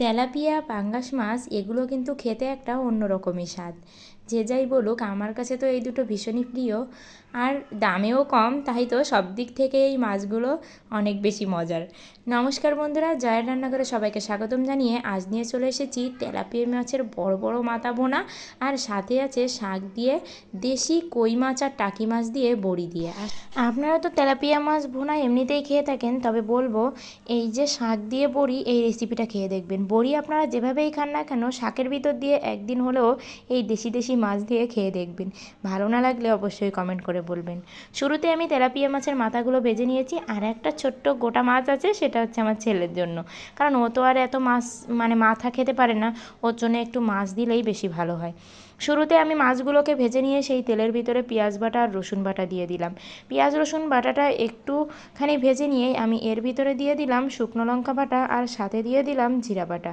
Tilapia, পাঙ্গাস মাছ এগুলো কিন্তু খেতে একটা অন্যরকমই স্বাদ। যে যাই বলুক, আমার কাছে তো এই দুটো ভীষণই প্রিয়। আর দামেও কম, তাই তো সব দিক থেকে এই মাছগুলো অনেক বেশি মজার। নমস্কার বন্ধুরা, জয়ের রান্নাঘরে সবাইকে স্বাগতম জানিয়ে আজ নিয়ে চলে এসেছি তেলাপিয়া মাছের বড় বড় মাথা বোনা, আর সাথে আছে শাক দিয়ে, দেশি কই মাছ আর টাকি মাছ দিয়ে, বড়ি দিয়ে। আর আপনারা তো তেলাপিয়া মাছ ভুনা এমনিতেই খেয়ে থাকেন, তবে বলবো এই যে শাক দিয়ে বড়ি, এই রেসিপিটা খেয়ে দেখবেন। বড়ি আপনারা যেভাবেই খান না কেন, শাকের ভিতর দিয়ে একদিন হলেও এই দেশি দেশি মাছ দিয়ে খেয়ে দেখবেন। ভালো না লাগলে অবশ্যই কমেন্ট করে বলবেন। শুরুতে আমি তেলাপিয়া মাছের মাথাগুলো ভেজে নিয়েছি, আর একটা ছোট্ট গোটা মাছ আছে, সেটা হচ্ছে আমার ছেলের জন্য, কারণ ও তো আর এত মাছ মাথা খেতে পারে না, ওর জন্য একটু মাছ দিলেই বেশি ভালো হয়। শুরুতে আমি মাছগুলোকে ভেজে নিয়ে সেই তেলের ভিতরে পেঁয়াজ বাটা আর রসুন বাটা দিয়ে দিলাম। পেঁয়াজ রসুন বাটাটা একটুখানি ভেজে নিয়ে আমি এর ভিতরে দিয়ে দিলাম শুকনো লঙ্কা বাটা, আর সাথে দিয়ে দিলাম জিরা বাটা।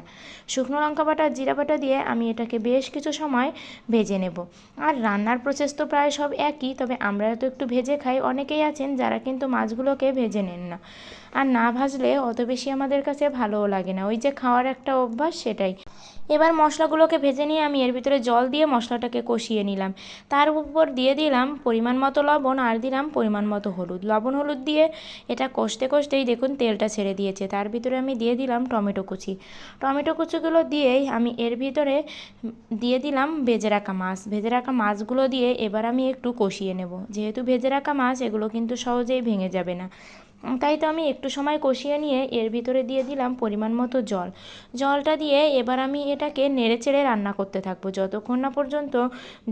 শুকনো লঙ্কা বাটা আর জিরা বাটা দিয়ে আমি এটাকে বেশ কিছু সময় ভেজে নেব। আর রান্নার প্রসেস তো প্রায় সব একই, তবে আমরা তো একটু ভেজে খাই, অনেকেই আছেন যারা কিন্তু মাছগুলোকে ভেজে নেন না। আর না ভাজলে অত বেশি আমাদের কাছে ভালোও লাগে না, ওই যে খাওয়ার একটা অভ্যাস, সেটাই। এবার মশলাগুলোকে ভেজে নিয়ে আমি এর ভিতরে জল দিয়ে মশলাটাকে কষিয়ে নিলাম। তার উপর দিয়ে দিলাম পরিমাণ মতো লবণ, আর দিলাম পরিমাণ মতো হলুদ। লবণ হলুদ দিয়ে এটা কষতে কষতেই দেখুন তেলটা ছেড়ে দিয়েছে। তার ভিতরে আমি দিয়ে দিলাম টমেটো কুচি। টমেটো কুচিগুলো দিয়েই আমি এর ভিতরে দিয়ে দিলাম ভেজে রাখা মাছ। ভেজে রাখা মাছগুলো দিয়ে এবার আমি একটু কষিয়ে নেব। যেহেতু ভেজে রাখা মাছ, এগুলো কিন্তু সহজেই ভেঙে যাবে না, তাই তো আমি একটু সময় কষিয়ে নিয়ে এর ভিতরে দিয়ে দিলাম পরিমাণ মতো জল। জলটা দিয়ে এবার আমি এটাকে নেড়েচেড়ে রান্না করতে থাকবো যতক্ষণ না পর্যন্ত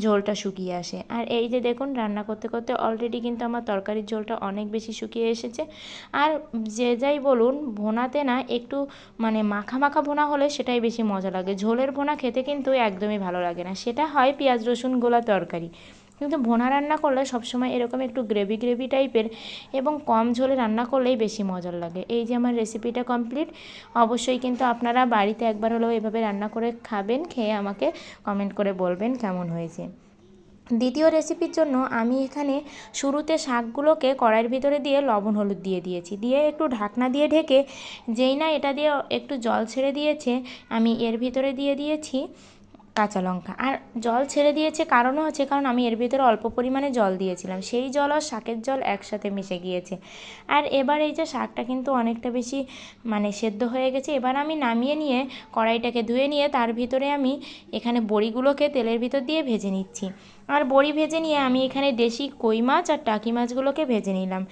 ঝোলটা শুকিয়ে আসে। আর এই যে দেখুন, রান্না করতে করতে অলরেডি কিন্তু আমার তরকারির ঝোলটা অনেক বেশি শুকিয়ে এসেছে। আর যে যাই বলুন, ভোনাতে না একটু মাখা মাখা ভোনা হলে সেটাই বেশি মজা লাগে। ঝোলের ভোনা খেতে কিন্তু একদমই ভালো লাগে না, সেটা হয় পেঁয়াজ রসুন গোলা তরকারি, কিন্তু ভোনা রান্না করলে সবসময় এরকম একটু গ্রেভি গ্রেভি টাইপের এবং কম ঝোলে রান্না করলেই বেশি মজার লাগে। এই যে আমার রেসিপিটা কমপ্লিট। অবশ্যই কিন্তু আপনারা বাড়িতে একবার হলেও এভাবে রান্না করে খাবেন, খেয়ে আমাকে কমেন্ট করে বলবেন কেমন হয়েছে। দ্বিতীয় রেসিপির জন্য আমি এখানে শুরুতে শাকগুলোকে কড়াইয়ের ভিতরে দিয়ে লবণ হলুদ দিয়ে দিয়েছি, দিয়ে একটু ঢাকনা দিয়ে ঢেকে, যেই না এটা দিয়ে একটু জল ছেড়ে দিয়েছে, আমি এর ভিতরে দিয়ে দিয়েছি কাঁচা লঙ্কা। আর জল ছেড়ে দিয়েছে কারণও হচ্ছে, কারণ আমি এর ভিতরে অল্প পরিমাণে জল দিয়েছিলাম, সেই জল আর শাকের জল একসাথে মিশে গিয়েছে। আর এবার এই যে শাকটা কিন্তু অনেকটা বেশি সেদ্ধ হয়ে গেছে, এবার আমি নামিয়ে নিয়ে কড়াইটাকে ধুয়ে নিয়ে তার ভিতরে আমি এখানে বড়িগুলোকে তেলের ভিতর দিয়ে ভেজে নিচ্ছি। আর বড়ি ভেজে নিয়ে আমি এখানে দেশি কই মাছ আর টাকি মাছগুলোকে ভেজে নিলাম।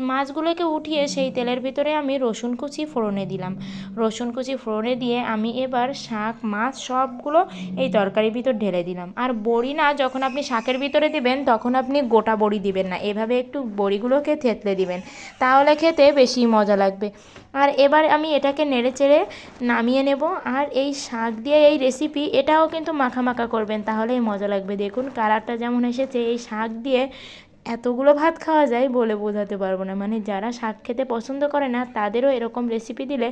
মাছগুলোকে উঠিয়ে সেই তেলের ভিতরে আমি রসুন কুচি ফোড়নে দিলাম। রসুন কুচি ফোড়নে দিয়ে আমি এবার শাক মাছ সবগুলো এই তরকারির ভিতর ঢেলে দিলাম। আর বড়ি না, যখন আপনি শাকের ভিতরে দিবেন তখন আপনি গোটা বড়ি দিবেন না, এভাবে একটু বড়িগুলোকে থেতলে দিবেন, তাহলে খেতে বেশি মজা লাগবে। আর এবার আমি এটাকে নেড়েচেড়ে নামিয়ে নেব। আর এই শাক দিয়ে এই রেসিপি, এটাও কিন্তু মাখা মাখা করবেন, তাহলেই মজা লাগবে। দেখুন কালারটা যেমন এসেছে, এই শাক দিয়ে এতগুলো ভাত খাওয়া যায় বলে বোঝাতে পারবো না। যারা শাক খেতে পছন্দ করে না, তাদেরও এরকম রেসিপি দিলে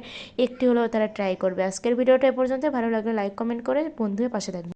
একটু হলেও তারা ট্রাই করবে। আজকের ভিডিওটা এ পর্যন্ত। ভালো লাগলে লাইক কমেন্ট করে বন্ধু হয়ে পাশে থাকবে।